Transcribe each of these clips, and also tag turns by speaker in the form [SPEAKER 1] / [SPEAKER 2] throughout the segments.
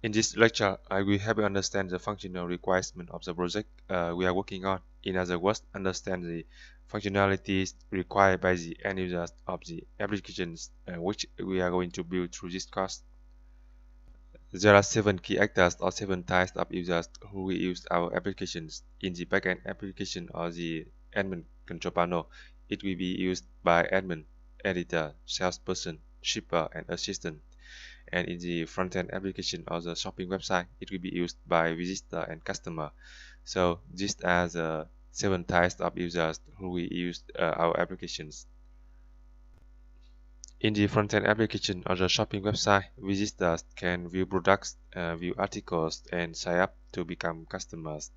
[SPEAKER 1] In this lecture, I will help you understand the functional requirement of the project we are working on. In other words, understand the functionalities required by the end users of the applications which we are going to build through this course. There are 7 key actors or 7 types of users who will use our applications. In the backend application or the admin control panel, it will be used by admin, editor, salesperson, shipper, and assistant. And in the front-end application or the shopping website, it will be used by visitor and customer. So these are the 7 types of users who will use our applications. In the front-end application or the shopping website, visitors can view products, view articles, and sign up to become customers.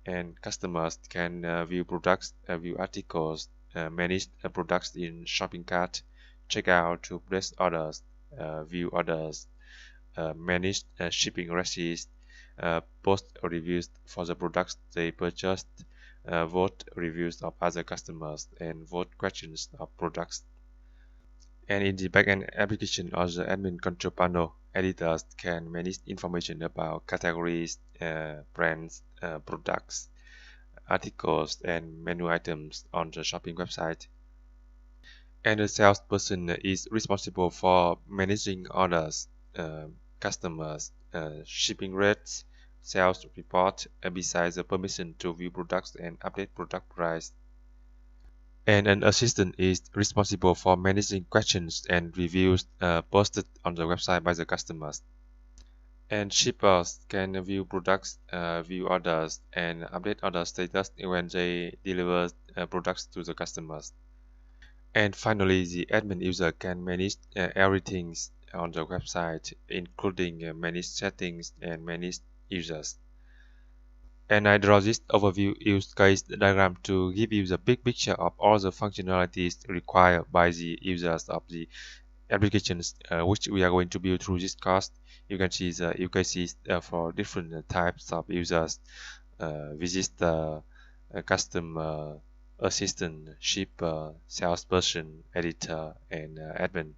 [SPEAKER 1] And customers can view products, view articles, manage products in shopping cart, check out to place orders, view orders, manage shipping receipts, post reviews for the products they purchased, vote reviews of other customers, and vote questions of products. And in the backend application or the admin control panel, editors can manage information about categories, brands, products, articles, and menu items on the shopping website. And the salesperson is responsible for managing orders, customers, shipping rates, sales report, besides the permission to view products and update product price. And an assistant is responsible for managing questions and reviews posted on the website by the customers. And shippers can view products, view orders, and update order status when they deliver products to the customers. And finally, the admin user can manage everything on the website, including manage settings and manage users. And I draw this overview use case diagram to give you the big picture of all the functionalities required by the users of the applications which we are going to build through this course. You can see the use cases for different types of users, visitor, customer, assistant, shipper, salesperson, editor, and admin.